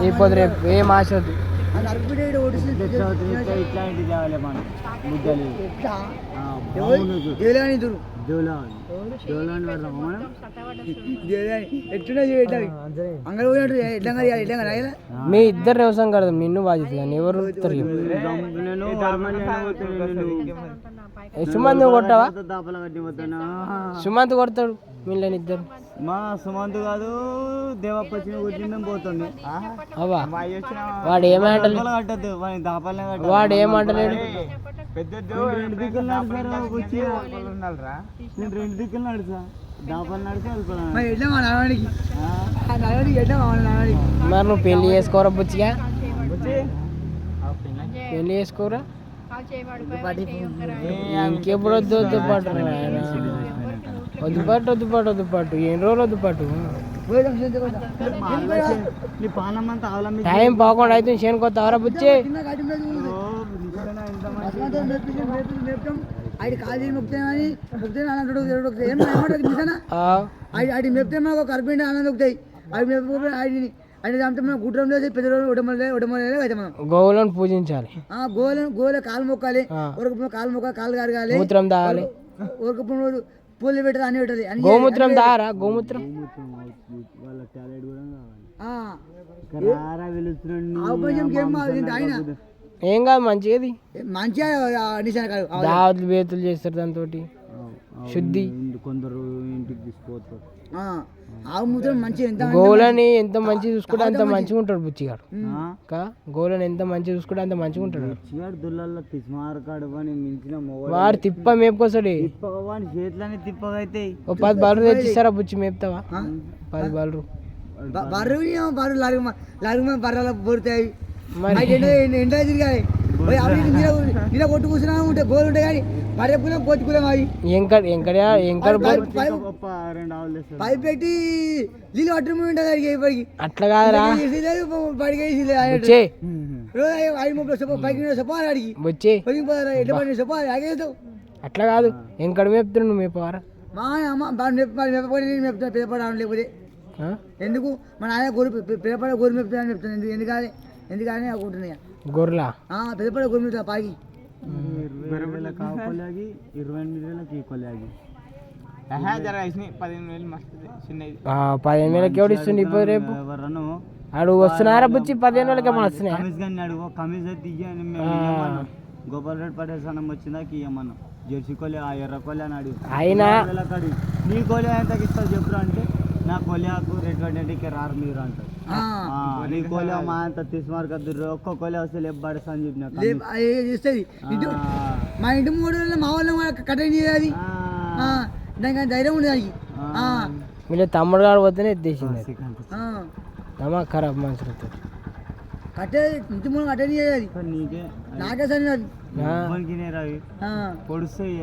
తీపోదు రేపు ఏం ఆశ వద్దు. ఇట్లాంటి తేవాలి మనం ముద్దలు మీ ఇద్దరు వ్యవసాయం కడదాం నిన్ను బాధ్యత కానీ ఎవరు సుమంత్ కొట్టావా? సుమంత్ కొడతాడు వీళ్ళని ఇద్దరు. మా సుమంత్ కాదు దేవప్ప వచ్చిన పోతుంది. వాడు ఏమంటలేదు, వాడు ఏమంటలేడు. రెండు దిక్కులు నడుసా దాపాలు నడిచి మరి నువ్వు పెళ్లి చేసుకోరా బుచ్చిగా? పెళ్లి చేసుకోరా ఇంకెప్పుడు వద్దు వద్దు పాటు వద్దు పాటు ఎన్ని రోజులు వద్దు పాటు టైం పోకుండా అయితే చేనుకొత్త అవరా బుచ్చి. మెప్తే మాకు కర్బిండి ఆనందం దొరుకుతాయి. అవి మెప్పుకుంటే గుడ్రం లేదు పెద్ద గోవులను పూజించాలి, గోల కాలు మొక్కాలి, కాలు మొక్క కాలు కరగాలి, మూత్రం తాగాలి, రోజు పూలు పెట్టాలి, అన్ని పెట్టాలి. గోమూత్రం తారా? గోమూత్రం ఏం కాదు మంచిది, మంచిగా దావతులు బేతులు చేస్తారు దాంతో శుద్ధి. కొందరు ఇంటికి తీసుకుపోతారు. ఆవు మూత్రం మంచిగా గోలని ఎంత మంచిగా చూసుకుంటే అంత మంచిగా ఉంటాడు బుచ్చిగాడు. గోలని ఎంత మంచిగా చూసుకుంటే అంత మంచిగా ఉంటాడు. వాడు తిప్ప మేపుకొస్తాడు. చేతులని ఓ 10 బర్రెలు తెచ్చిస్తారా బుచ్చి మేపుతావా? 10 బర్రెలు బర్రెలు బొడతాయి. ఎండ తిరిగాయి ఇలా కొట్టు కూర్చున్నా ఉంటే గోలు ఉంటాయి కానీ బర్రె పూలం కోతుకులం అవి పైప్ పెట్టి నీళ్ళు పట్టు ఉంటుంది ఇప్పటికి. అట్లా కాదురా, పడికేసి 5-30 పైకి చెప్పాలి అడిగి ఎట్లా పడి చెప్పాలి ఆగేస్తావు. అట్లా కాదు ఎంకడ మేపుతున్నావు నువ్వు మేపవారా? మా అమ్మ మెప్పని మెప్తాను పిల్లపడాను. లేకపోతే ఎందుకు మన ఆయన గొర్రె పిల్లపడ గొర్రె మెప్తానని చెప్తాను. ఎందుకని అనుకుంటున్నాయి గొర్రెలా పెద్దపడ గొర్రె మెప్తా పాకి 15,000 ఎవడు ఇస్తుంది ఇప్పుడు? రేపు ఆడు వస్తున్నారా బుచ్చి? 15,000 ఏమో వస్తున్నాయి. గోపాల్ రెడ్డి పడేసానం వచ్చిందా ఇయ్యమన్నా జెర్సీ కోలే ఆ ఎర్ర కోలే అని అడిగి అయినా నీ కోలే ఎంతకి ఇస్తావు చెప్పురా అంటే నా కోలేకు రేట్ 20కి రారు మీరు అంటారు. నీ కోలే మా అంత తీసుమార్కద్దు ఒక్క కోలే వస్తే లేపాడేస్తా అని చెప్పిన మా ఇంటి 3 మా వాళ్ళు కట్టండి అది దానికి ధైర్యం ఉంది దానికి. వీళ్ళ తమ్ముడు గారు పోతేనే ఎత్తేసింది ఖరాబ్ మనుషులతో కట్టే ఇంటి 3 కట్టని అది నాకే సరి పొడుస్తాయి